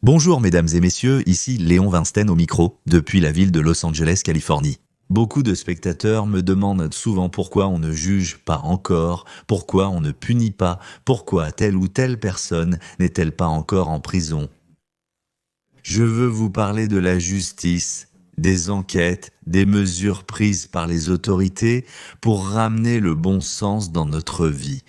Bonjour mesdames et messieurs, ici Léon Vinsten au micro, depuis la ville de Los Angeles, Californie. Beaucoup de spectateurs me demandent souvent pourquoi on ne juge pas encore, pourquoi on ne punit pas, pourquoi telle ou telle personne n'est-elle pas encore en prison. Je veux vous parler de la justice, des enquêtes, des mesures prises par les autorités pour ramener le bon sens dans notre vie.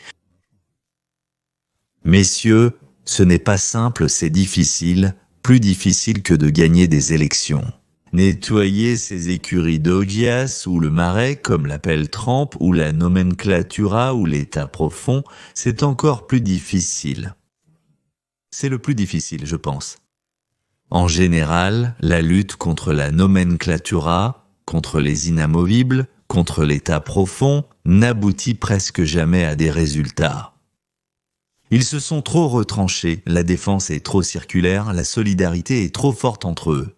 Messieurs, ce n'est pas simple, c'est difficile, plus difficile que de gagner des élections. Nettoyer ces écuries d'Augias ou le marais, comme l'appelle Trump, ou la nomenclatura ou l'état profond, c'est encore plus difficile. C'est le plus difficile, je pense. En général, la lutte contre la nomenclatura, contre les inamovibles, contre l'état profond, n'aboutit presque jamais à des résultats. Ils se sont trop retranchés, la défense est trop circulaire, la solidarité est trop forte entre eux.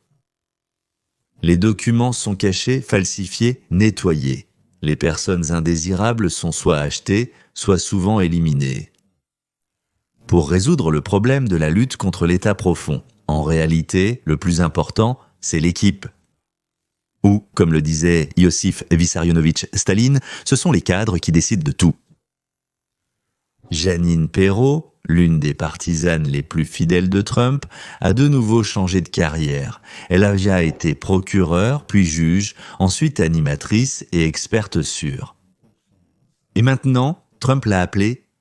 Les documents sont cachés, falsifiés, nettoyés. Les personnes indésirables sont soit achetées, soit souvent éliminées. Pour résoudre le problème de la lutte contre l'état profond, en réalité, le plus important, c'est l'équipe. Ou, comme le disait Iosif Vissarionovitch Staline, ce sont les cadres qui décident de tout. Jeanine Pirro, l'une des partisanes les plus fidèles de Trump, a de nouveau changé de carrière. Elle a déjà été procureure, puis juge, ensuite animatrice et experte sûre. Et maintenant, Trump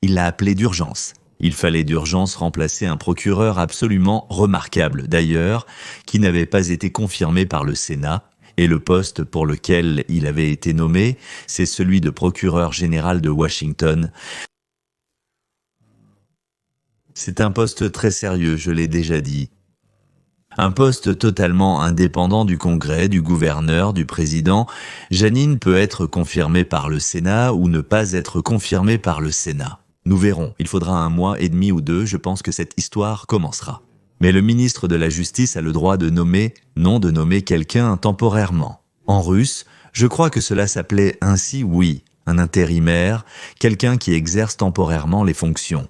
il l'a appelé d'urgence. Il fallait d'urgence remplacer un procureur absolument remarquable, d'ailleurs, qui n'avait pas été confirmé par le Sénat, et le poste pour lequel il avait été nommé, c'est celui de procureur général de Washington. C'est un poste très sérieux, je l'ai déjà dit. Un poste totalement indépendant du Congrès, du gouverneur, du président. Jeanine peut être confirmée par le Sénat ou ne pas être confirmée par le Sénat. Nous verrons, il faudra 1 mois et demi ou 2, je pense que cette histoire commencera. Mais le ministre de la Justice a le droit de nommer, non de nommer quelqu'un temporairement. En russe, je crois que cela s'appelait ainsi, oui, un intérimaire, quelqu'un qui exerce temporairement les fonctions.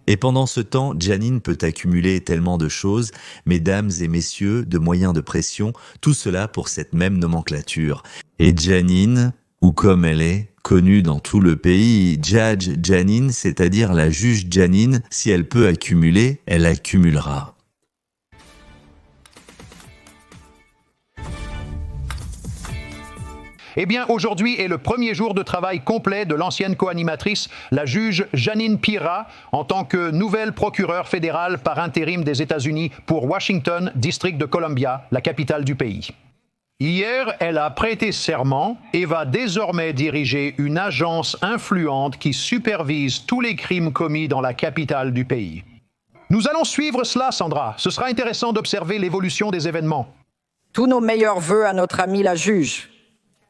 Et pendant ce temps, Jeanine peut accumuler tellement de choses, mesdames et messieurs, de moyens de pression, tout cela pour cette même nomenclature. Et Jeanine, ou comme elle est, connue dans tout le pays, Judge Jeanine, c'est-à-dire la juge Jeanine, si elle peut accumuler, elle accumulera. Eh bien, aujourd'hui est le premier jour de travail complet de l'ancienne co-animatrice, la juge Jeanine Pirro, en tant que nouvelle procureure fédérale par intérim des États-Unis pour Washington, District de Columbia, la capitale du pays. Hier, elle a prêté serment et va désormais diriger une agence influente qui supervise tous les crimes commis dans la capitale du pays. Nous allons suivre cela, Sandra. Ce sera intéressant d'observer l'évolution des événements. Tous nos meilleurs vœux à notre amie la juge.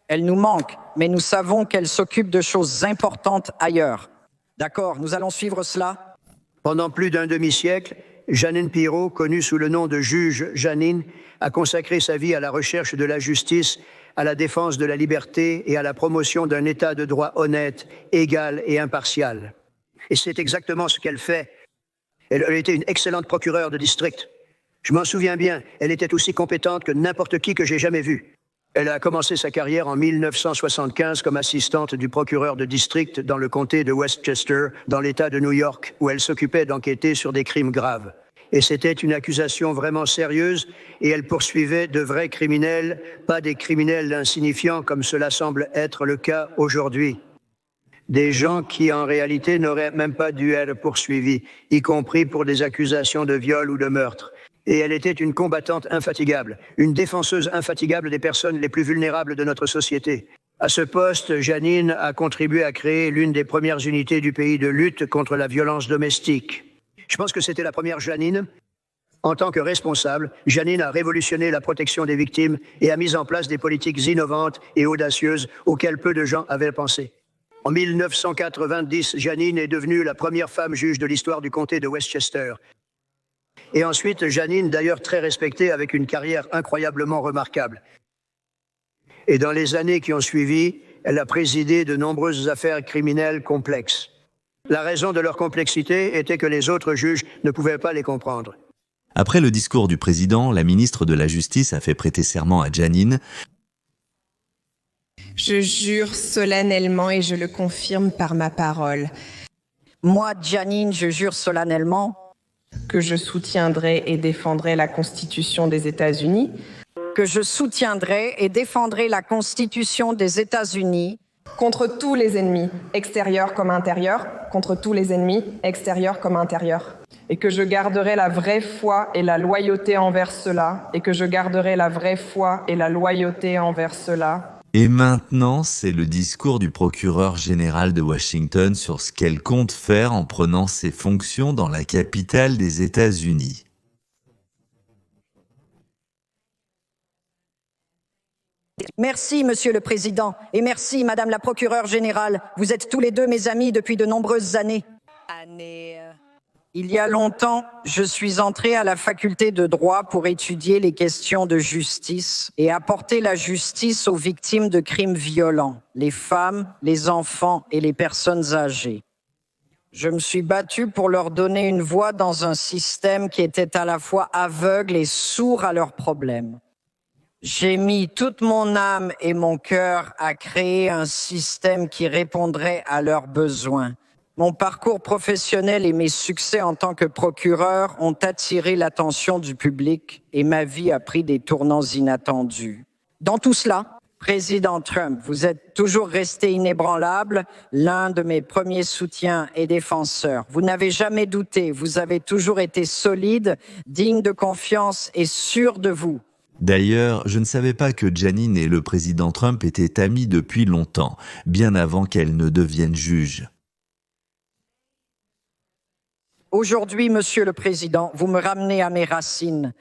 Elle nous manque, mais nous savons qu'elle s'occupe de choses importantes ailleurs. D'accord, nous allons suivre cela. Pendant plus d'un demi-siècle, Jeanine Pirro, connue sous le nom de juge Jeanine, a consacré sa vie à la recherche de la justice, à la défense de la liberté et à la promotion d'un état de droit honnête, égal et impartial. Et c'est exactement ce qu'elle fait. Elle était une excellente procureure de district. Je m'en souviens bien, elle était aussi compétente que n'importe qui que j'ai jamais vu. Elle a commencé sa carrière en 1975 comme assistante du procureur de district dans le comté de Westchester, dans l'État de New York, où elle s'occupait d'enquêter sur des crimes graves. Et c'était une accusation vraiment sérieuse, et elle poursuivait de vrais criminels, pas des criminels insignifiants comme cela semble être le cas aujourd'hui. Des gens qui, en réalité, n'auraient même pas dû être poursuivis, y compris pour des accusations de viol ou de meurtre. Et elle était une combattante infatigable, une défenseuse infatigable des personnes les plus vulnérables de notre société. À ce poste, Jeanine a contribué à créer l'une des premières unités du pays de lutte contre la violence domestique. Je pense que c'était la première Jeanine. En tant que responsable, Jeanine a révolutionné la protection des victimes et a mis en place des politiques innovantes et audacieuses auxquelles peu de gens avaient pensé. En 1990, Jeanine est devenue la première femme juge de l'histoire du comté de Westchester. Et ensuite, Jeanine, d'ailleurs très respectée, avec une carrière incroyablement remarquable. Et dans les années qui ont suivi, elle a présidé de nombreuses affaires criminelles complexes. La raison de leur complexité était que les autres juges ne pouvaient pas les comprendre. Après le discours du président, la ministre de la Justice a fait prêter serment à Janine. Je jure solennellement et je le confirme par ma parole Moi, Janine, je jure solennellement que je soutiendrai et défendrai la Constitution des États-Unis que je soutiendrai et défendrai la Constitution des États-Unis contre tous les ennemis, extérieurs comme intérieurs, contre tous les ennemis, extérieurs comme intérieurs. Et que je garderai la vraie foi et la loyauté envers cela, et que je garderai la vraie foi et la loyauté envers cela. Et maintenant, c'est le discours du procureur général de Washington sur ce qu'elle compte faire en prenant ses fonctions dans la capitale des États-Unis. Merci, Monsieur le Président, et merci, Madame la procureure générale. Vous êtes tous les deux mes amis depuis de nombreuses années. Il y a longtemps, je suis entré à la faculté de droit pour étudier les questions de justice et apporter la justice aux victimes de crimes violents, les femmes, les enfants et les personnes âgées. Je me suis battu pour leur donner une voix dans un système qui était à la fois aveugle et sourd à leurs problèmes. J'ai mis toute mon âme et mon cœur à créer un système qui répondrait à leurs besoins. Mon parcours professionnel et mes succès en tant que procureur ont attiré l'attention du public et ma vie a pris des tournants inattendus. Dans tout cela, Président Trump, vous êtes toujours resté inébranlable, l'un de mes premiers soutiens et défenseurs. Vous n'avez jamais douté, vous avez toujours été solide, digne de confiance et sûr de vous. D'ailleurs, je ne savais pas que Janine et le président Trump étaient amis depuis longtemps, bien avant qu'elle ne devienne juge. Aujourd'hui, Monsieur le Président, vous me ramenez à mes racines.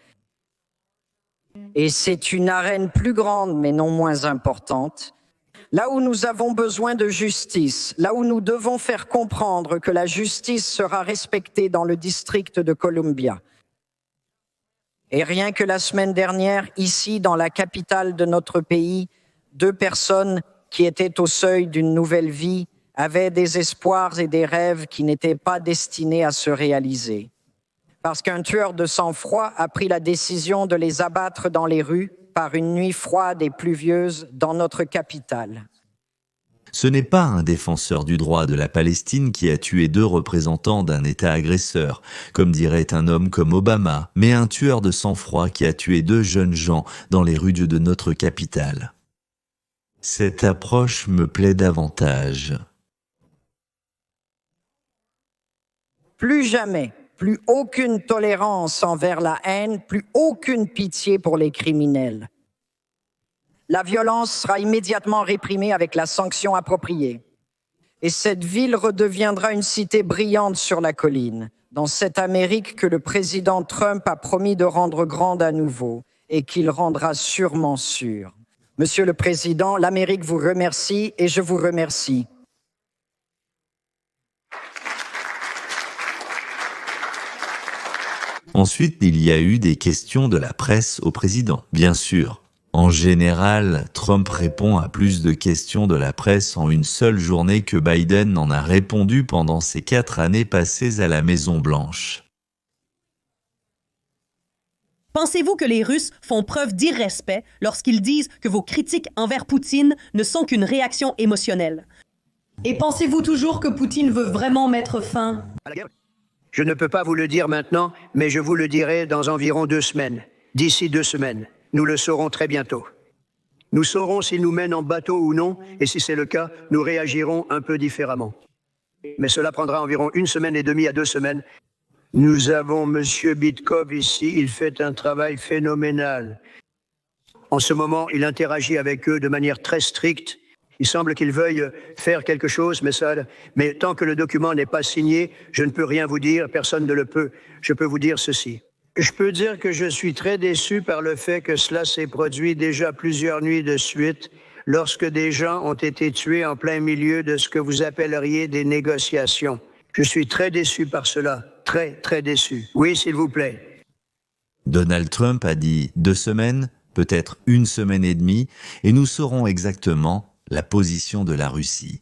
Et c'est une arène plus grande, mais non moins importante. Là où nous avons besoin de justice, là où nous devons faire comprendre que la justice sera respectée dans le district de Columbia. Et rien que la semaine dernière, ici, dans la capitale de notre pays, 2 personnes qui étaient au seuil d'une nouvelle vie avaient des espoirs et des rêves qui n'étaient pas destinés à se réaliser. Parce qu'un tueur de sang-froid a pris la décision de les abattre dans les rues par une nuit froide et pluvieuse dans notre capitale. Ce n'est pas un défenseur du droit de la Palestine qui a tué 2 représentants d'un État agresseur, comme dirait un homme comme Obama, mais un tueur de sang-froid qui a tué 2 jeunes gens dans les rues de notre capitale. Cette approche me plaît davantage. Plus jamais, plus aucune tolérance envers la haine, plus aucune pitié pour les criminels. La violence sera immédiatement réprimée avec la sanction appropriée. Et cette ville redeviendra une cité brillante sur la colline, dans cette Amérique que le président Trump a promis de rendre grande à nouveau et qu'il rendra sûrement sûre. Monsieur le Président, l'Amérique vous remercie et je vous remercie. Ensuite, il y a eu des questions de la presse au président, bien sûr. En général, Trump répond à plus de questions de la presse en une seule journée que Biden n'en a répondu pendant ses 4 années passées à la Maison-Blanche. Pensez-vous que les Russes font preuve d'irrespect lorsqu'ils disent que vos critiques envers Poutine ne sont qu'une réaction émotionnelle? Et pensez-vous toujours que Poutine veut vraiment mettre fin à la guerre? Je ne peux pas vous le dire maintenant, mais je vous le dirai dans environ 2 semaines. D'ici 2 semaines, nous le saurons très bientôt. Nous saurons s'il nous mène en bateau ou non, et si c'est le cas, nous réagirons un peu différemment. Mais cela prendra environ 1 semaine et demie à 2 semaines. Nous avons M. Bitkov ici, il fait un travail phénoménal. En ce moment, il interagit avec eux de manière très stricte. Il semble qu'il veuille faire quelque chose, mais tant que le document n'est pas signé, je ne peux rien vous dire, personne ne le peut. Je peux vous dire ceci. Je peux dire que je suis très déçu par le fait que cela s'est produit déjà plusieurs nuits de suite, lorsque des gens ont été tués en plein milieu de ce que vous appelleriez des négociations. Je suis très déçu par cela, très, très déçu. Oui, s'il vous plaît. Donald Trump a dit 2 semaines, peut-être 1 semaine et demie, et nous saurons exactement la position de la Russie.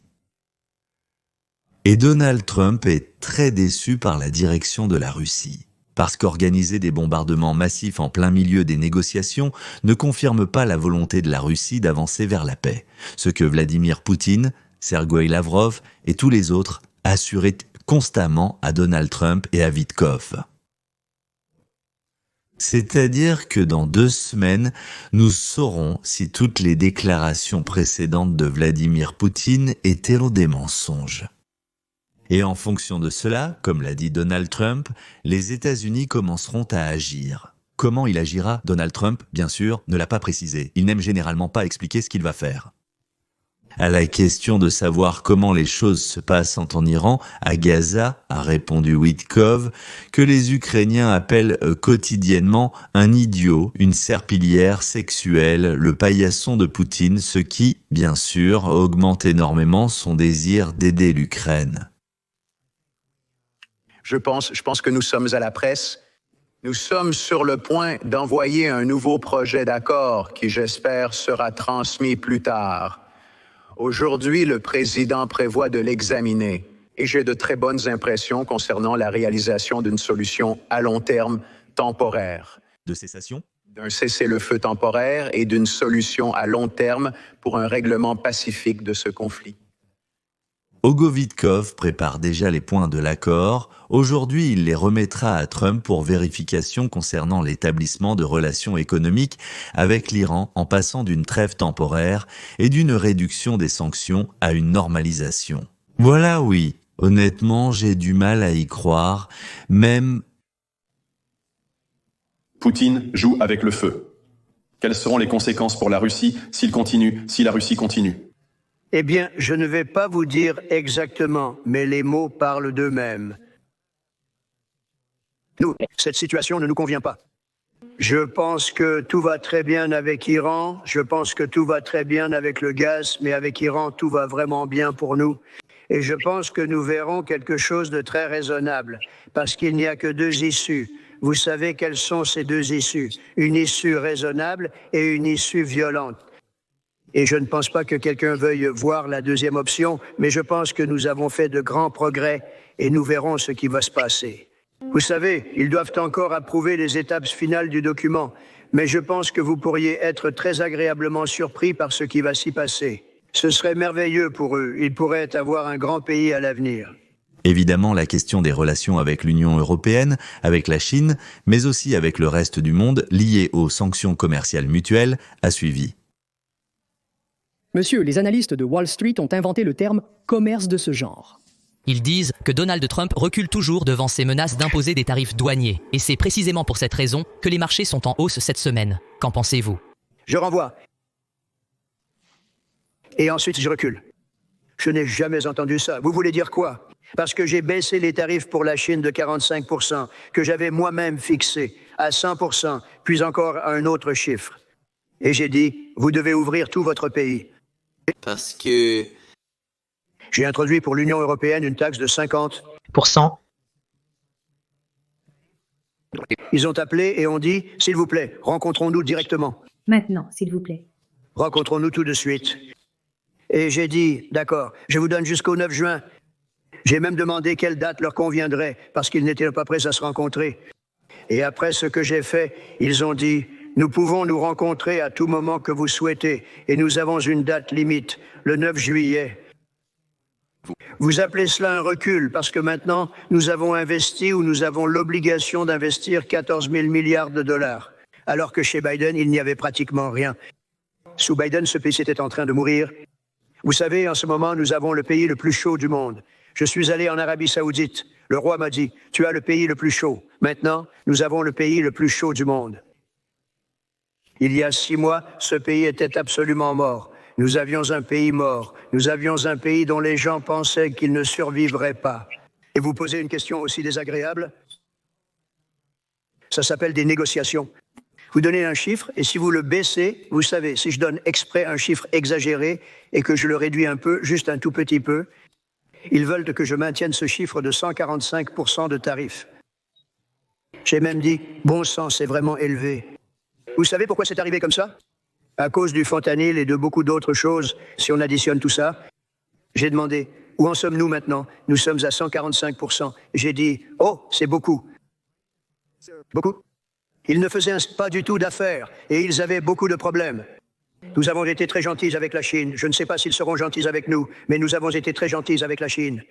Et Donald Trump est très déçu par la direction de la Russie. Parce qu'organiser des bombardements massifs en plein milieu des négociations ne confirme pas la volonté de la Russie d'avancer vers la paix, ce que Vladimir Poutine, Sergueï Lavrov et tous les autres assuraient constamment à Donald Trump et à Witkoff. C'est-à-dire que dans 2 semaines, nous saurons si toutes les déclarations précédentes de Vladimir Poutine étaient des mensonges. Et en fonction de cela, comme l'a dit Donald Trump, les États-Unis commenceront à agir. Comment il agira, Donald Trump, bien sûr, ne l'a pas précisé. Il n'aime généralement pas expliquer ce qu'il va faire. À la question de savoir comment les choses se passent en Iran, à Gaza, a répondu Witkoff, que les Ukrainiens appellent quotidiennement un idiot, une serpillière sexuelle, le paillasson de Poutine, ce qui, bien sûr, augmente énormément son désir d'aider l'Ukraine. Je pense que nous sommes à la presse. Nous sommes sur le point d'envoyer un nouveau projet d'accord qui, j'espère, sera transmis plus tard. Aujourd'hui, le président prévoit de l'examiner et j'ai de très bonnes impressions concernant la réalisation d'une solution à long terme temporaire. De cessation ? D'un cessez-le-feu temporaire et d'une solution à long terme pour un règlement pacifique de ce conflit. Hugo Witkoff prépare déjà les points de l'accord. Aujourd'hui, il les remettra à Trump pour vérification concernant l'établissement de relations économiques avec l'Iran en passant d'une trêve temporaire et d'une réduction des sanctions à une normalisation. Voilà, oui. Honnêtement, j'ai du mal à y croire, même... Poutine joue avec le feu. Quelles seront les conséquences pour la Russie si la Russie continue ? Eh bien, je ne vais pas vous dire exactement, mais les mots parlent d'eux-mêmes. Nous, cette situation ne nous convient pas. Je pense que tout va très bien avec Iran, je pense que tout va très bien avec le gaz, mais avec Iran, tout va vraiment bien pour nous. Et je pense que nous verrons quelque chose de très raisonnable, parce qu'il n'y a que 2 issues. Vous savez quelles sont ces 2 issues? Une issue raisonnable et une issue violente. Et je ne pense pas que quelqu'un veuille voir la 2e option, mais je pense que nous avons fait de grands progrès et nous verrons ce qui va se passer. Vous savez, ils doivent encore approuver les étapes finales du document, mais je pense que vous pourriez être très agréablement surpris par ce qui va s'y passer. Ce serait merveilleux pour eux, ils pourraient avoir un grand pays à l'avenir. Évidemment, la question des relations avec l'Union européenne, avec la Chine, mais aussi avec le reste du monde liées aux sanctions commerciales mutuelles, a suivi. Monsieur, les analystes de Wall Street ont inventé le terme « commerce de ce genre ». Ils disent que Donald Trump recule toujours devant ses menaces d'imposer des tarifs douaniers. Et c'est précisément pour cette raison que les marchés sont en hausse cette semaine. Qu'en pensez-vous? Je renvoie. Et ensuite, je recule. Je n'ai jamais entendu ça. Vous voulez dire quoi? Parce que j'ai baissé les tarifs pour la Chine de 45%, que j'avais moi-même fixé à 100%, puis encore à un autre chiffre. Et j'ai dit, vous devez ouvrir tout votre pays. Parce que... J'ai introduit pour l'Union européenne une taxe de 50%. Ils ont appelé et ont dit, s'il vous plaît, rencontrons-nous directement. Maintenant, s'il vous plaît. Rencontrons-nous tout de suite. Et j'ai dit, d'accord, je vous donne jusqu'au 9 juin. J'ai même demandé quelle date leur conviendrait, parce qu'ils n'étaient pas prêts à se rencontrer. Et après ce que j'ai fait, ils ont dit, nous pouvons nous rencontrer à tout moment que vous souhaitez, et nous avons une date limite, le 9 juillet. Vous appelez cela un recul, parce que maintenant, nous avons investi ou nous avons l'obligation d'investir 14 000 milliards de dollars, alors que chez Biden, il n'y avait pratiquement rien. Sous Biden, ce pays était en train de mourir. Vous savez, en ce moment, nous avons le pays le plus chaud du monde. Je suis allé en Arabie Saoudite. Le roi m'a dit, tu as le pays le plus chaud. Maintenant, nous avons le pays le plus chaud du monde. Il y a 6 mois, ce pays était absolument mort. Nous avions un pays mort. Nous avions un pays dont les gens pensaient qu'il ne survivrait pas. Et vous posez une question aussi désagréable? Ça s'appelle des négociations. Vous donnez un chiffre, et si vous le baissez, vous savez, si je donne exprès un chiffre exagéré et que je le réduis un peu, juste un tout petit peu, ils veulent que je maintienne ce chiffre de 145% de tarifs. J'ai même dit, bon sang, c'est vraiment élevé. Vous savez pourquoi c'est arrivé comme ça? À cause du fentanyl et de beaucoup d'autres choses, si on additionne tout ça. J'ai demandé, où en sommes-nous maintenant? Nous sommes à 145%. J'ai dit, oh, c'est beaucoup. Beaucoup. Ils ne faisaient pas du tout d'affaires et ils avaient beaucoup de problèmes. Nous avons été très gentils avec la Chine. Je ne sais pas s'ils seront gentils avec nous, mais nous avons été très gentils avec la Chine.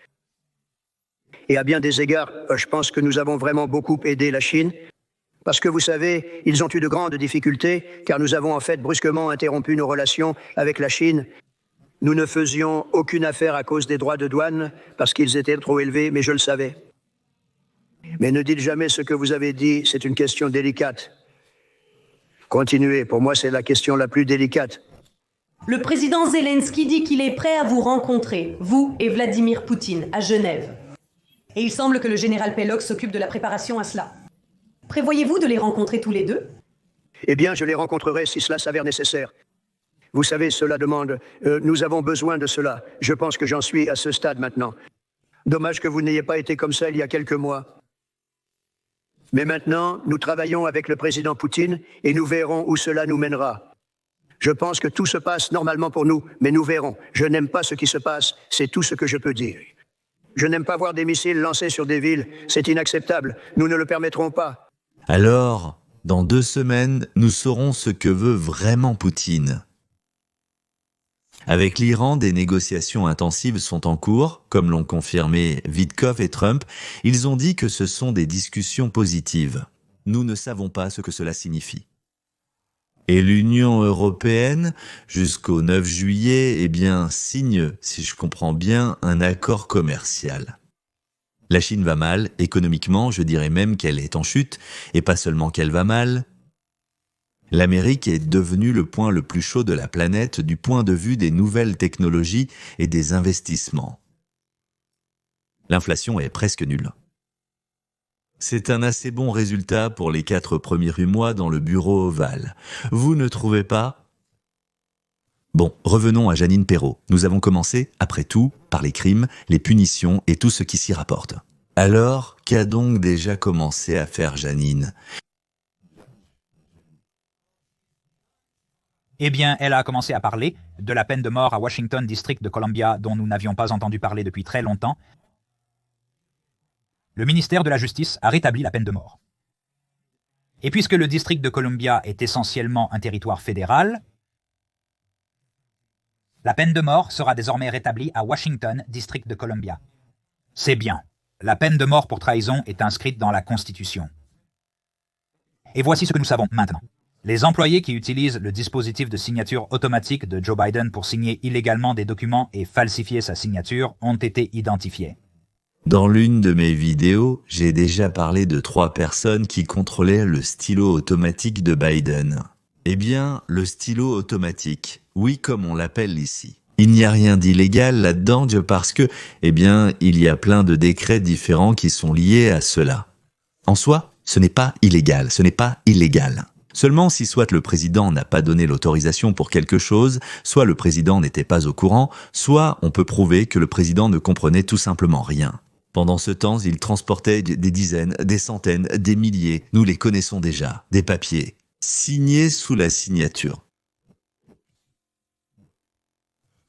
Et à bien des égards, je pense que nous avons vraiment beaucoup aidé la Chine. Parce que vous savez, ils ont eu de grandes difficultés, car nous avons en fait brusquement interrompu nos relations avec la Chine. Nous ne faisions aucune affaire à cause des droits de douane, parce qu'ils étaient trop élevés, mais je le savais. Mais ne dites jamais ce que vous avez dit, c'est une question délicate. Continuez, pour moi c'est la question la plus délicate. Le président Zelensky dit qu'il est prêt à vous rencontrer, vous et Vladimir Poutine, à Genève. Et il semble que le général Pellock s'occupe de la préparation à cela. Prévoyez-vous de les rencontrer tous les deux? Eh bien, je les rencontrerai si cela s'avère nécessaire. Vous savez, cela demande... nous avons besoin de cela. Je pense que j'en suis à ce stade maintenant. Dommage que vous n'ayez pas été comme ça il y a quelques mois. Mais maintenant, nous travaillons avec le président Poutine et nous verrons où cela nous mènera. Je pense que tout se passe normalement pour nous, mais nous verrons. Je n'aime pas ce qui se passe, c'est tout ce que je peux dire. Je n'aime pas voir des missiles lancés sur des villes, c'est inacceptable. Nous ne le permettrons pas. Alors, dans 2 semaines, nous saurons ce que veut vraiment Poutine. Avec l'Iran, des négociations intensives sont en cours, comme l'ont confirmé Witkoff et Trump. Ils ont dit que ce sont des discussions positives. Nous ne savons pas ce que cela signifie. Et l'Union européenne, jusqu'au 9 juillet, signe, si je comprends bien, un accord commercial. La Chine va mal, économiquement, je dirais même qu'elle est en chute, et pas seulement qu'elle va mal. L'Amérique est devenue le point le plus chaud de la planète du point de vue des nouvelles technologies et des investissements. L'inflation est presque nulle. C'est un assez bon résultat pour les 4 premiers mois dans le bureau ovale. Vous ne trouvez pas ? Bon, revenons à Jeanine Pirro. Nous avons commencé, après tout, par les crimes, les punitions et tout ce qui s'y rapporte. Alors, qu'a donc déjà commencé à faire Jeanine ? Eh bien, elle a commencé à parler de la peine de mort à Washington, district de Columbia, dont nous n'avions pas entendu parler depuis très longtemps. Le ministère de la Justice a rétabli la peine de mort. Et puisque le district de Columbia est essentiellement un territoire fédéral, la peine de mort sera désormais rétablie à Washington, district de Columbia. C'est bien. La peine de mort pour trahison est inscrite dans la Constitution. Et voici ce que nous savons maintenant. Les employés qui utilisent le dispositif de signature automatique de Joe Biden pour signer illégalement des documents et falsifier sa signature ont été identifiés. Dans l'une de mes vidéos, j'ai déjà parlé de 3 personnes qui contrôlaient le stylo automatique de Biden. Eh bien, le stylo automatique, oui comme on l'appelle ici. Il n'y a rien d'illégal là-dedans parce que, il y a plein de décrets différents qui sont liés à cela. En soi, ce n'est pas illégal, ce n'est pas illégal. Seulement si soit le président n'a pas donné l'autorisation pour quelque chose, soit le président n'était pas au courant, soit on peut prouver que le président ne comprenait tout simplement rien. Pendant ce temps, il transportait des dizaines, des centaines, des milliers, nous les connaissons déjà, des papiers, signés sous la signature.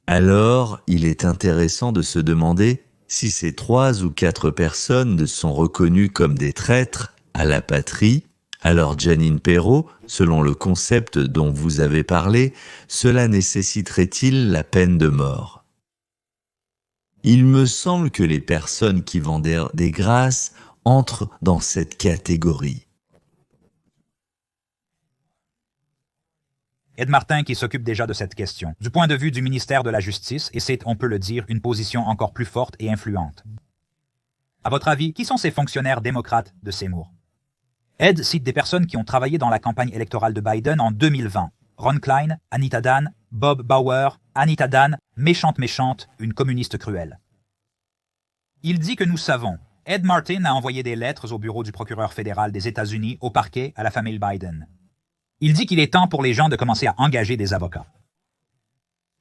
Alors, il est intéressant de se demander si ces 3 ou 4 personnes sont reconnues comme des traîtres à la patrie. Alors Jeanine Pirro, selon le concept dont vous avez parlé, cela nécessiterait-il la peine de mort ? Il me semble que les personnes qui vendent des grâces entrent dans cette catégorie. Ed Martin qui s'occupe déjà de cette question, du point de vue du ministère de la Justice, et c'est, on peut le dire, une position encore plus forte et influente. À votre avis, qui sont ces fonctionnaires démocrates de Seymour ? Ed cite des personnes qui ont travaillé dans la campagne électorale de Biden en 2020. Ron Klein, Anita Dan, Bob Bauer, Anita Dan, méchante, une communiste cruelle. Il dit que nous savons. Ed Martin a envoyé des lettres au bureau du procureur fédéral des États-Unis, au parquet, à la famille Biden. Il dit qu'il est temps pour les gens de commencer à engager des avocats.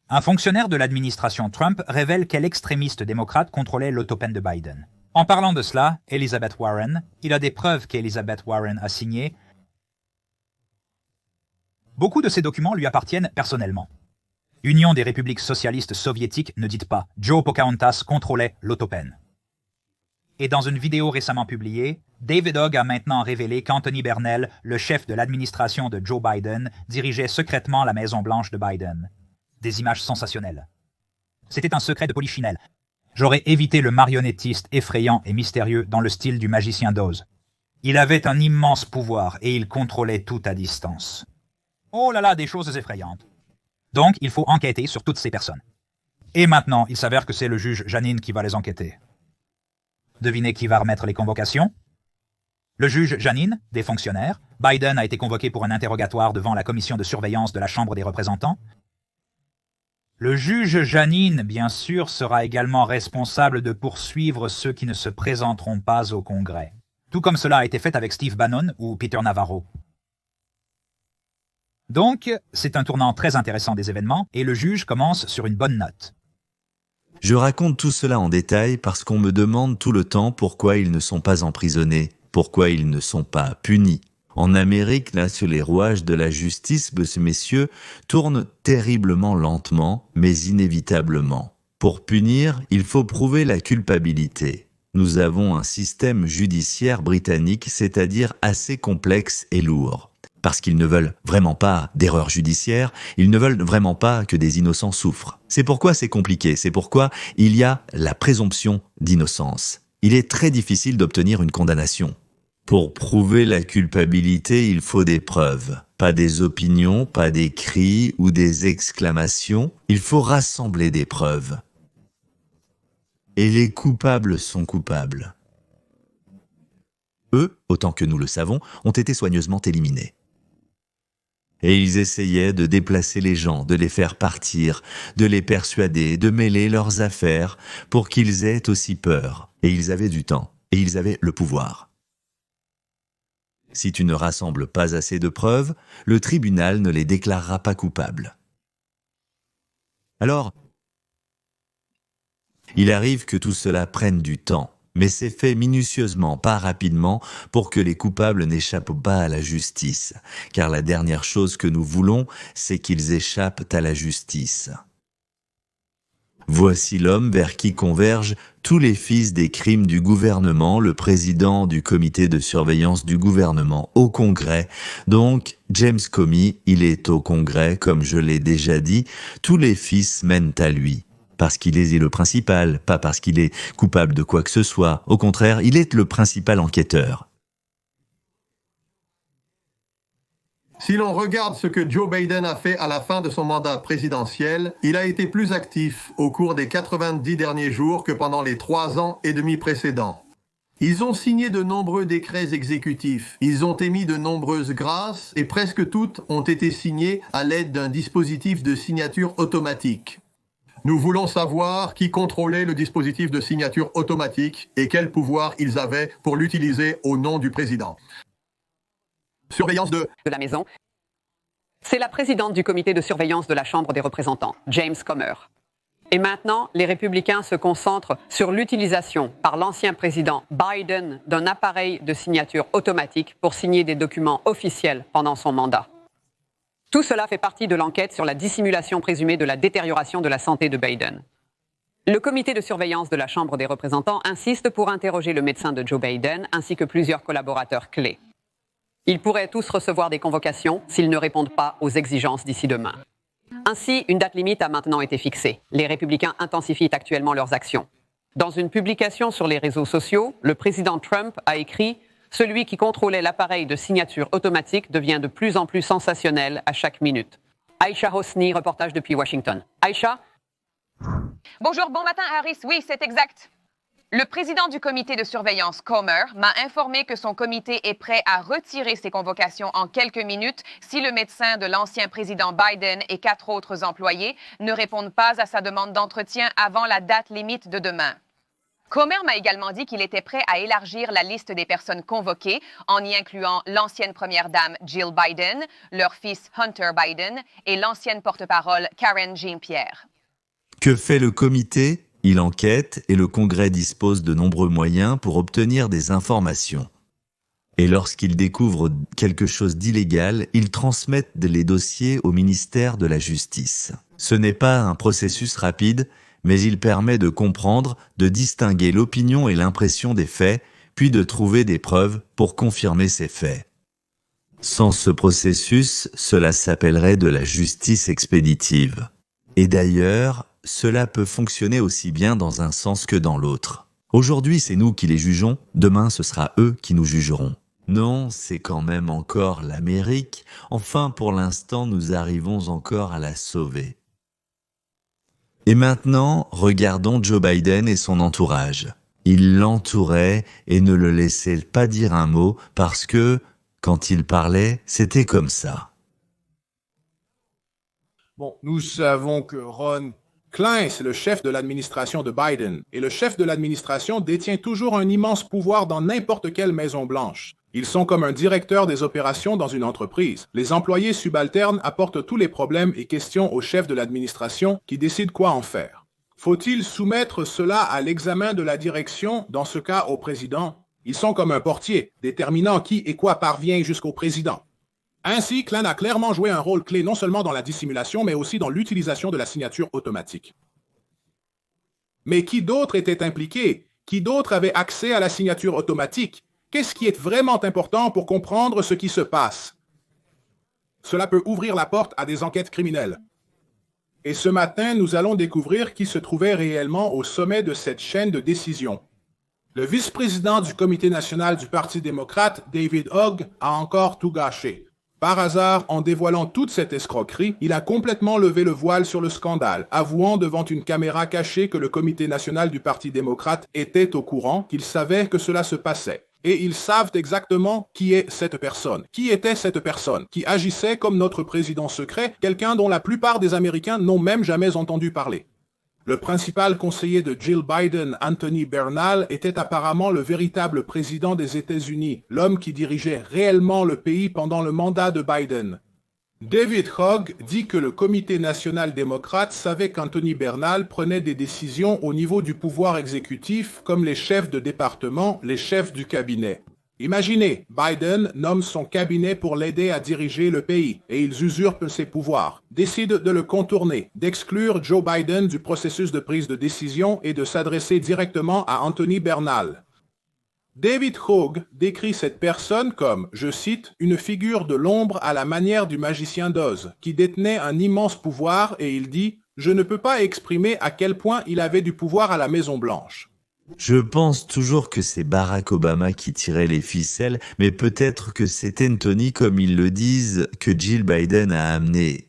Un fonctionnaire de l'administration Trump révèle quel extrémiste démocrate contrôlait l'autopen de Biden. En parlant de cela, Elizabeth Warren, il a des preuves qu'Elizabeth Warren a signées. Beaucoup de ces documents lui appartiennent personnellement. Union des républiques socialistes soviétiques ne dites pas « Joe Pocahontas contrôlait l'autopen ». Et dans une vidéo récemment publiée, David Hogg a maintenant révélé qu'Anthony Bernell, le chef de l'administration de Joe Biden, dirigeait secrètement la Maison-Blanche de Biden. Des images sensationnelles. C'était un secret de polichinelle. J'aurais évité le marionnettiste effrayant et mystérieux dans le style du magicien d'Oz. Il avait un immense pouvoir et il contrôlait tout à distance. Oh là là, des choses effrayantes. Donc, il faut enquêter sur toutes ces personnes. Et maintenant, il s'avère que c'est le juge Janine qui va les enquêter. Devinez qui va remettre les convocations? Le juge Janine, des fonctionnaires. Biden a été convoqué pour un interrogatoire devant la commission de surveillance de la Chambre des représentants. Le juge Janine, bien sûr, sera également responsable de poursuivre ceux qui ne se présenteront pas au Congrès. Tout comme cela a été fait avec Steve Bannon ou Peter Navarro. Donc, c'est un tournant très intéressant des événements et le juge commence sur une bonne note. Je raconte tout cela en détail parce qu'on me demande tout le temps pourquoi ils ne sont pas emprisonnés, pourquoi ils ne sont pas punis. En Amérique, là, sur les rouages de la justice, ce messieurs tournent terriblement lentement, mais inévitablement. Pour punir, il faut prouver la culpabilité. Nous avons un système judiciaire britannique, c'est-à-dire assez complexe et lourd. Parce qu'ils ne veulent vraiment pas d'erreurs judiciaires, ils ne veulent vraiment pas que des innocents souffrent. C'est pourquoi c'est compliqué, c'est pourquoi il y a la présomption d'innocence. Il est très difficile d'obtenir une condamnation. Pour prouver la culpabilité, il faut des preuves. Pas des opinions, pas des cris ou des exclamations. Il faut rassembler des preuves. Et les coupables sont coupables. Eux, autant que nous le savons, ont été soigneusement éliminés. Et ils essayaient de déplacer les gens, de les faire partir, de les persuader, de mêler leurs affaires pour qu'ils aient aussi peur. Et ils avaient du temps, et ils avaient le pouvoir. Si tu ne rassembles pas assez de preuves, le tribunal ne les déclarera pas coupables. Alors, il arrive que tout cela prenne du temps. Mais c'est fait minutieusement, pas rapidement, pour que les coupables n'échappent pas à la justice. Car la dernière chose que nous voulons, c'est qu'ils échappent à la justice. Voici l'homme vers qui convergent tous les fils des crimes du gouvernement, le président du comité de surveillance du gouvernement au Congrès. Donc, James Comey, il est au Congrès, comme je l'ai déjà dit, tous les fils mènent à lui. Parce qu'il est le principal, pas parce qu'il est coupable de quoi que ce soit. Au contraire, il est le principal enquêteur. Si l'on regarde ce que Joe Biden a fait à la fin de son mandat présidentiel, il a été plus actif au cours des 90 derniers jours que pendant les 3 ans et demi précédents. Ils ont signé de nombreux décrets exécutifs, ils ont émis de nombreuses grâces et presque toutes ont été signées à l'aide d'un dispositif de signature automatique. Nous voulons savoir qui contrôlait le dispositif de signature automatique et quel pouvoir ils avaient pour l'utiliser au nom du président. Surveillance de la maison. C'est la présidente du comité de surveillance de la Chambre des représentants, James Comer. Et maintenant, les républicains se concentrent sur l'utilisation par l'ancien président Biden d'un appareil de signature automatique pour signer des documents officiels pendant son mandat. Tout cela fait partie de l'enquête sur la dissimulation présumée de la détérioration de la santé de Biden. Le comité de surveillance de la Chambre des représentants insiste pour interroger le médecin de Joe Biden ainsi que plusieurs collaborateurs clés. Ils pourraient tous recevoir des convocations s'ils ne répondent pas aux exigences d'ici demain. Ainsi, une date limite a maintenant été fixée. Les républicains intensifient actuellement leurs actions. Dans une publication sur les réseaux sociaux, le président Trump a écrit « Celui qui contrôlait l'appareil de signature automatique devient de plus en plus sensationnel à chaque minute. » Aïcha Hosni, reportage depuis Washington. Aïcha? Bonjour, bon matin Harris. Oui, c'est exact. Le président du comité de surveillance, Comer, m'a informé que son comité est prêt à retirer ses convocations en quelques minutes si le médecin de l'ancien président Biden et 4 autres employés ne répondent pas à sa demande d'entretien avant la date limite de demain. Comer m'a également dit qu'il était prêt à élargir la liste des personnes convoquées en y incluant l'ancienne première dame Jill Biden, leur fils Hunter Biden et l'ancienne porte-parole Karen Jean-Pierre. Que fait le comité ? Il enquête et le Congrès dispose de nombreux moyens pour obtenir des informations. Et lorsqu'ils découvrent quelque chose d'illégal, ils transmettent les dossiers au ministère de la Justice. Ce n'est pas un processus rapide, mais il permet de comprendre, de distinguer l'opinion et l'impression des faits, puis de trouver des preuves pour confirmer ces faits. Sans ce processus, cela s'appellerait de la justice expéditive. Et d'ailleurs, cela peut fonctionner aussi bien dans un sens que dans l'autre. Aujourd'hui, c'est nous qui les jugeons, demain ce sera eux qui nous jugeront. Non, c'est quand même encore l'Amérique. Enfin, pour l'instant, nous arrivons encore à la sauver. Et maintenant, regardons Joe Biden et son entourage. Il l'entourait et ne le laissait pas dire un mot parce que, quand il parlait, c'était comme ça. Bon, nous savons que Ron Klein, c'est le chef de l'administration de Biden. Et le chef de l'administration détient toujours un immense pouvoir dans n'importe quelle Maison-Blanche. Ils sont comme un directeur des opérations dans une entreprise. Les employés subalternes apportent tous les problèmes et questions au chef de l'administration qui décide quoi en faire. Faut-il soumettre cela à l'examen de la direction, dans ce cas au président? Ils sont comme un portier, déterminant qui et quoi parvient jusqu'au président. Ainsi, Klein a clairement joué un rôle clé non seulement dans la dissimulation, mais aussi dans l'utilisation de la signature automatique. Mais qui d'autre était impliqué? Qui d'autre avait accès à la signature automatique? Qu'est-ce qui est vraiment important pour comprendre ce qui se passe? Cela peut ouvrir la porte à des enquêtes criminelles. Et ce matin, nous allons découvrir qui se trouvait réellement au sommet de cette chaîne de décision. Le vice-président du Comité national du Parti démocrate, David Hogg, a encore tout gâché. Par hasard, en dévoilant toute cette escroquerie, il a complètement levé le voile sur le scandale, avouant devant une caméra cachée que le Comité national du Parti démocrate était au courant, qu'il savait que cela se passait. Et ils savent exactement qui est cette personne. Qui était cette personne qui agissait comme notre président secret, quelqu'un dont la plupart des Américains n'ont même jamais entendu parler. Le principal conseiller de Jill Biden, Anthony Bernal, était apparemment le véritable président des États-Unis, l'homme qui dirigeait réellement le pays pendant le mandat de Biden. David Hogg dit que le Comité national démocrate savait qu'Anthony Bernal prenait des décisions au niveau du pouvoir exécutif, comme les chefs de département, les chefs du cabinet. Imaginez, Biden nomme son cabinet pour l'aider à diriger le pays, et ils usurpent ses pouvoirs, décident de le contourner, d'exclure Joe Biden du processus de prise de décision et de s'adresser directement à Anthony Bernal. David Hogg décrit cette personne comme, je cite, une figure de l'ombre à la manière du magicien d'Oz, qui détenait un immense pouvoir, et il dit, je ne peux pas exprimer à quel point il avait du pouvoir à la Maison-Blanche. Je pense toujours que c'est Barack Obama qui tirait les ficelles, mais peut-être que c'est Anthony, comme ils le disent, que Jill Biden a amené.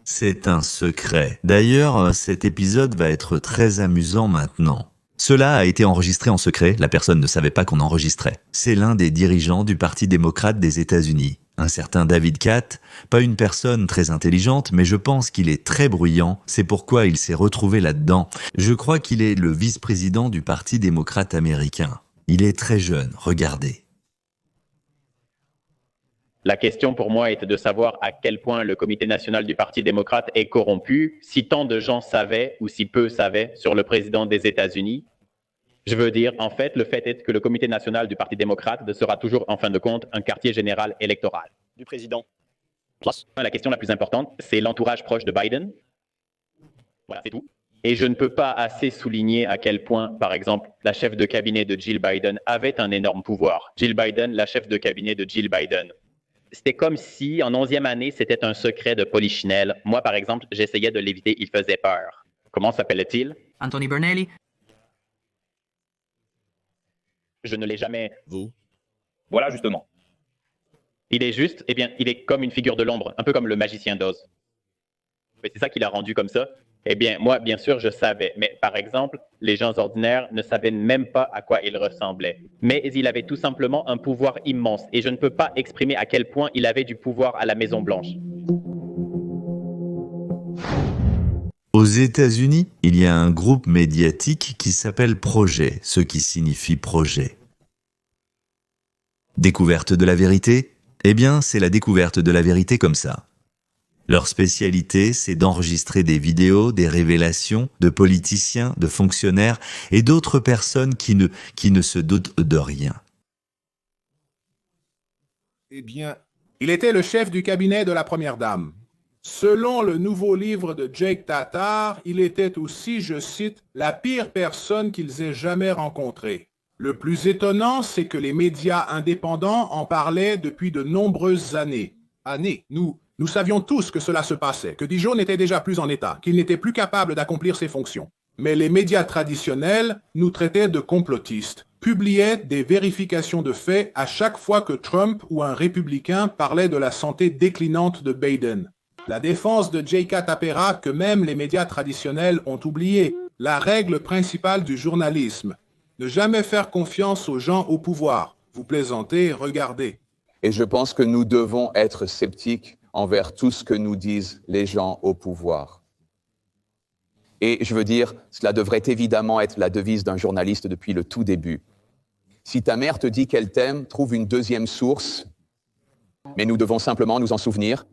C'est un secret. D'ailleurs, cet épisode va être très amusant maintenant. Cela a été enregistré en secret, la personne ne savait pas qu'on enregistrait. C'est l'un des dirigeants du Parti démocrate des États-Unis. Un certain David Katt, pas une personne très intelligente, mais je pense qu'il est très bruyant, c'est pourquoi il s'est retrouvé là-dedans. Je crois qu'il est le vice-président du Parti démocrate américain. Il est très jeune, regardez. La question pour moi était de savoir à quel point le Comité national du Parti démocrate est corrompu, si tant de gens savaient ou si peu savaient sur le président des États-Unis. Je veux dire, en fait, le fait est que le Comité national du Parti démocrate sera toujours, en fin de compte, un quartier général électoral du président. La question la plus importante, c'est l'entourage proche de Biden. Voilà, c'est tout. Et je ne peux pas assez souligner à quel point, par exemple, la chef de cabinet de Jill Biden avait un énorme pouvoir. Jill Biden, la chef de cabinet de Jill Biden. C'était comme si, en 11e année, c'était un secret de Polichinelle. Moi, par exemple, j'essayais de l'éviter, il faisait peur. Comment s'appelait-il? Anthony Bernal. Je ne l'ai jamais... Vous? Voilà, justement. Il est juste, eh bien, il est comme une figure de l'ombre, un peu comme le magicien d'Oz. Mais c'est ça qui l'a rendu comme ça. Eh bien, moi, bien sûr, je savais. Mais par exemple, les gens ordinaires ne savaient même pas à quoi il ressemblait. Mais il avait tout simplement un pouvoir immense. Et je ne peux pas exprimer à quel point il avait du pouvoir à la Maison-Blanche. Aux États-Unis, il y a un groupe médiatique qui s'appelle Projet, ce qui signifie projet. Découverte de la vérité? Eh bien, c'est la découverte de la vérité comme ça. Leur spécialité, c'est d'enregistrer des vidéos, des révélations de politiciens, de fonctionnaires et d'autres personnes qui ne se doutent de rien. Eh bien, il était le chef du cabinet de la première dame. Selon le nouveau livre de Jake Tatar, il était aussi, je cite, « la pire personne qu'ils aient jamais rencontrée ». Le plus étonnant, c'est que les médias indépendants en parlaient depuis de nombreuses années. Nous savions tous que cela se passait, que Dijon n'était déjà plus en état, qu'il n'était plus capable d'accomplir ses fonctions. Mais les médias traditionnels nous traitaient de complotistes, publiaient des vérifications de faits à chaque fois que Trump ou un républicain parlait de la santé déclinante de Biden. La défense de J.K. Tapera que même les médias traditionnels ont oublié, la règle principale du journalisme. Ne jamais faire confiance aux gens au pouvoir. Vous plaisantez, regardez. Et je pense que nous devons être sceptiques envers tout ce que nous disent les gens au pouvoir. Et je veux dire, cela devrait évidemment être la devise d'un journaliste depuis le tout début. Si ta mère te dit qu'elle t'aime, trouve une deuxième source, mais nous devons simplement nous en souvenir.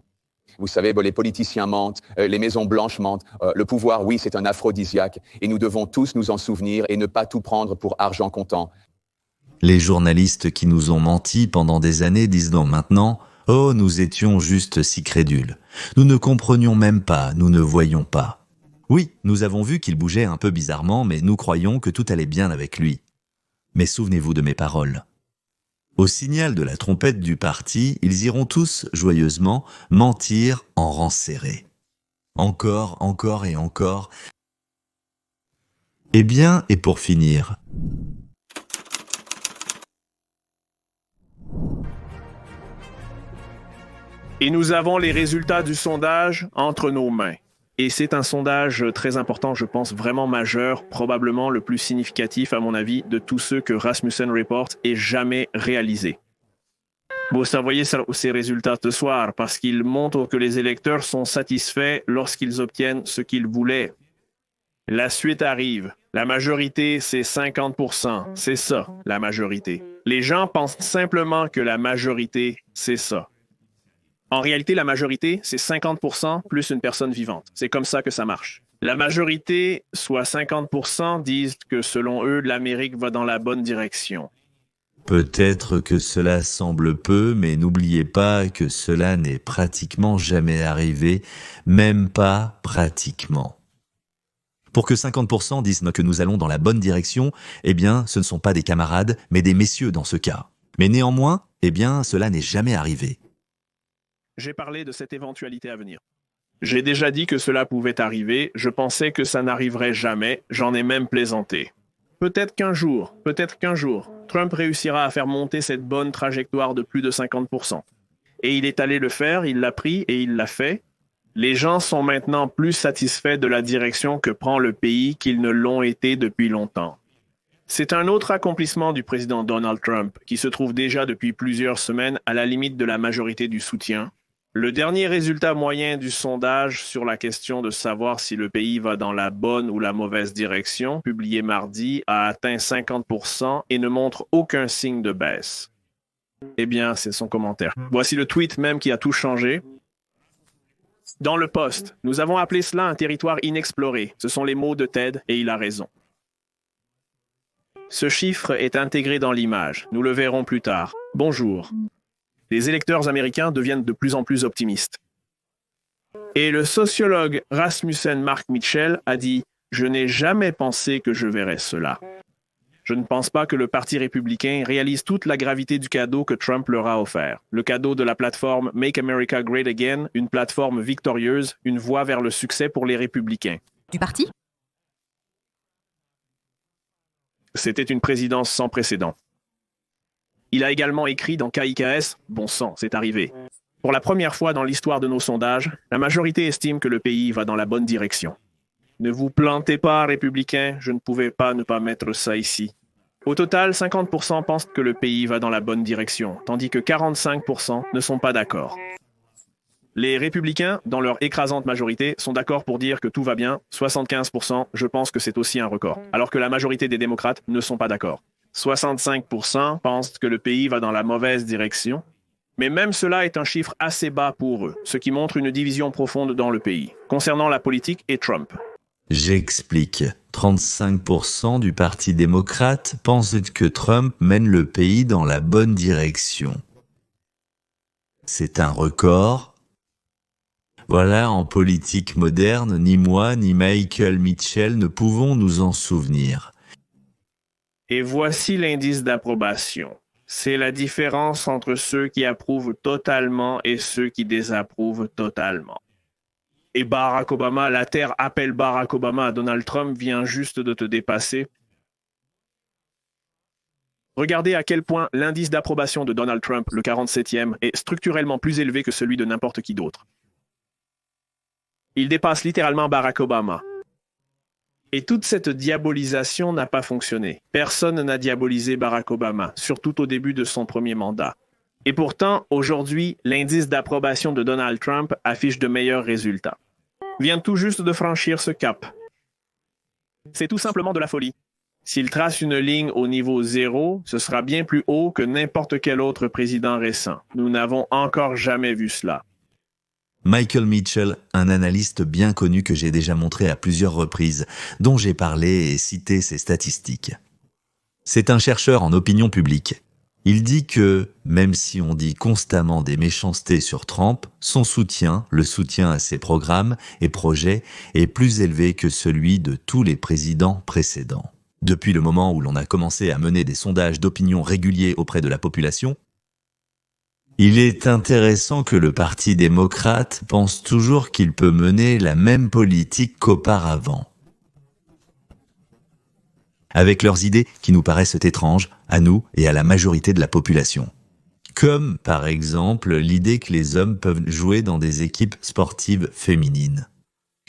Vous savez, les politiciens mentent, les maisons blanches mentent, le pouvoir, oui, c'est un aphrodisiaque, et nous devons tous nous en souvenir et ne pas tout prendre pour argent comptant. Les journalistes qui nous ont menti pendant des années disent donc maintenant « Oh, nous étions juste si crédules. Nous ne comprenions même pas, nous ne voyions pas. » Oui, nous avons vu qu'il bougeait un peu bizarrement, mais nous croyions que tout allait bien avec lui. Mais souvenez-vous de mes paroles. Au signal de la trompette du parti, ils iront tous, joyeusement, mentir en rang serré. Encore, encore et encore. Eh bien, et pour finir... Et nous avons les résultats du sondage entre nos mains. Et c'est un sondage très important, je pense vraiment majeur, probablement le plus significatif à mon avis de tous ceux que Rasmussen Report ait jamais réalisé. Vous surveillez ces résultats ce soir parce qu'ils montrent que les électeurs sont satisfaits lorsqu'ils obtiennent ce qu'ils voulaient. La suite arrive. La majorité, c'est 50%. C'est ça, la majorité. Les gens pensent simplement que la majorité, c'est ça. En réalité, la majorité, c'est 50% plus une personne vivante. C'est comme ça que ça marche. La majorité, soit 50%, disent que selon eux, l'Amérique va dans la bonne direction. Peut-être que cela semble peu, mais n'oubliez pas que cela n'est pratiquement jamais arrivé, même pas pratiquement. Pour que 50% disent que nous allons dans la bonne direction, eh bien, ce ne sont pas des camarades, mais des messieurs dans ce cas. Mais néanmoins, eh bien, cela n'est jamais arrivé. J'ai parlé de cette éventualité à venir. J'ai déjà dit que cela pouvait arriver, je pensais que ça n'arriverait jamais, j'en ai même plaisanté. Peut-être qu'un jour, Trump réussira à faire monter cette bonne trajectoire de plus de 50%. Et il est allé le faire, il l'a pris et il l'a fait. Les gens sont maintenant plus satisfaits de la direction que prend le pays qu'ils ne l'ont été depuis longtemps. C'est un autre accomplissement du président Donald Trump, qui se trouve déjà depuis plusieurs semaines à la limite de la majorité du soutien. Le dernier résultat moyen du sondage sur la question de savoir si le pays va dans la bonne ou la mauvaise direction, publié mardi, a atteint 50% et ne montre aucun signe de baisse. Eh bien, c'est son commentaire. Voici le tweet même qui a tout changé. Dans le post, nous avons appelé cela un territoire inexploré. Ce sont les mots de Ted et il a raison. Ce chiffre est intégré dans l'image. Nous le verrons plus tard. Bonjour. Les électeurs américains deviennent de plus en plus optimistes. Et le sociologue Rasmussen Mark Mitchell a dit « Je n'ai jamais pensé que je verrais cela. Je ne pense pas que le Parti républicain réalise toute la gravité du cadeau que Trump leur a offert. Le cadeau de la plateforme Make America Great Again, une plateforme victorieuse, une voie vers le succès pour les républicains. » Du parti? C'était une présidence sans précédent. Il a également écrit dans KIKS « Bon sang, c'est arrivé ». Pour la première fois dans l'histoire de nos sondages, la majorité estime que le pays va dans la bonne direction. Ne vous plantez pas, républicains, je ne pouvais pas ne pas mettre ça ici. Au total, 50% pensent que le pays va dans la bonne direction, tandis que 45% ne sont pas d'accord. Les républicains, dans leur écrasante majorité, sont d'accord pour dire que tout va bien. 75%, je pense que c'est aussi un record, alors que la majorité des démocrates ne sont pas d'accord. 65% pensent que le pays va dans la mauvaise direction. Mais même cela est un chiffre assez bas pour eux, ce qui montre une division profonde dans le pays, concernant la politique et Trump. J'explique. 35% du Parti démocrate pensent que Trump mène le pays dans la bonne direction. C'est un record. Voilà, en politique moderne, ni moi ni Michael Mitchell ne pouvons nous en souvenir. Et voici l'indice d'approbation. C'est la différence entre ceux qui approuvent totalement et ceux qui désapprouvent totalement. Et Barack Obama, la Terre appelle Barack Obama, Donald Trump vient juste de te dépasser. Regardez à quel point l'indice d'approbation de Donald Trump, le 47e, est structurellement plus élevé que celui de n'importe qui d'autre. Il dépasse littéralement Barack Obama. Et toute cette diabolisation n'a pas fonctionné. Personne n'a diabolisé Barack Obama, surtout au début de son premier mandat. Et pourtant, aujourd'hui, l'indice d'approbation de Donald Trump affiche de meilleurs résultats. Vient tout juste de franchir ce cap. C'est tout simplement de la folie. S'il trace une ligne au niveau 0, ce sera bien plus haut que n'importe quel autre président récent. Nous n'avons encore jamais vu cela. Michael Mitchell, un analyste bien connu que j'ai déjà montré à plusieurs reprises, dont j'ai parlé et cité ses statistiques. C'est un chercheur en opinion publique. Il dit que, même si on dit constamment des méchancetés sur Trump, son soutien, le soutien à ses programmes et projets, est plus élevé que celui de tous les présidents précédents. Depuis le moment où l'on a commencé à mener des sondages d'opinion réguliers auprès de la population, il est intéressant que le Parti démocrate pense toujours qu'il peut mener la même politique qu'auparavant. Avec leurs idées qui nous paraissent étranges, à nous et à la majorité de la population. Comme, par exemple, l'idée que les hommes peuvent jouer dans des équipes sportives féminines.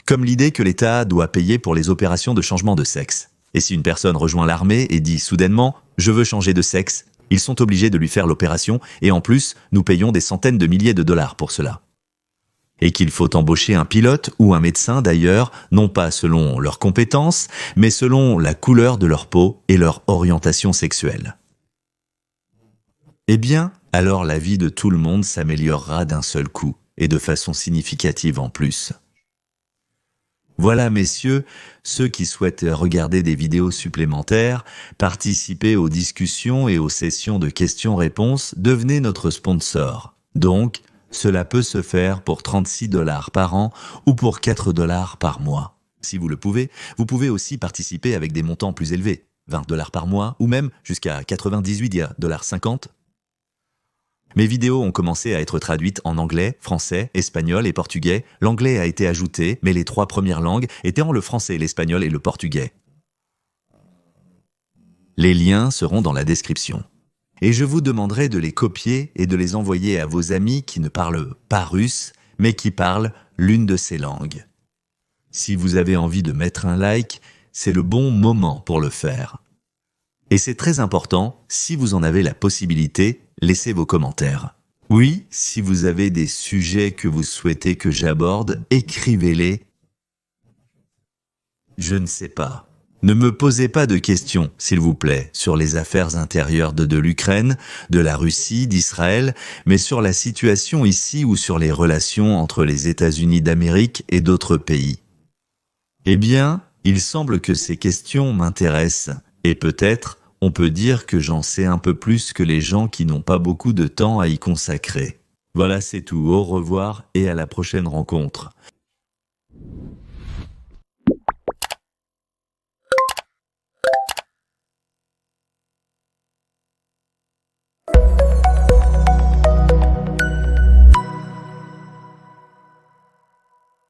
Comme l'idée que l'État doit payer pour les opérations de changement de sexe. Et si une personne rejoint l'armée et dit soudainement « je veux changer de sexe », ils sont obligés de lui faire l'opération et en plus, nous payons des centaines de milliers de dollars pour cela. Et qu'il faut embaucher un pilote ou un médecin d'ailleurs, non pas selon leurs compétences, mais selon la couleur de leur peau et leur orientation sexuelle. Eh bien, alors la vie de tout le monde s'améliorera d'un seul coup, et de façon significative en plus. Voilà, messieurs, ceux qui souhaitent regarder des vidéos supplémentaires, participer aux discussions et aux sessions de questions-réponses, devenez notre sponsor. Donc, cela peut se faire pour 36 $ par an ou pour 4 $ par mois. Si vous le pouvez, vous pouvez aussi participer avec des montants plus élevés, 20 $ par mois ou même jusqu'à 98,50 $. Mes vidéos ont commencé à être traduites en anglais, français, espagnol et portugais. L'anglais a été ajouté, mais les 3 premières langues étant le français, l'espagnol et le portugais. Les liens seront dans la description. Et je vous demanderai de les copier et de les envoyer à vos amis qui ne parlent pas russe, mais qui parlent l'une de ces langues. Si vous avez envie de mettre un like, c'est le bon moment pour le faire. Et c'est très important, si vous en avez la possibilité, laissez vos commentaires. Oui, si vous avez des sujets que vous souhaitez que j'aborde, écrivez-les. Je ne sais pas. Ne me posez pas de questions, s'il vous plaît, sur les affaires intérieures de l'Ukraine, de la Russie, d'Israël, mais sur la situation ici ou sur les relations entre les États-Unis d'Amérique et d'autres pays. Eh bien, il semble que ces questions m'intéressent, et peut-être on peut dire que j'en sais un peu plus que les gens qui n'ont pas beaucoup de temps à y consacrer. Voilà, c'est tout. Au revoir et à la prochaine rencontre.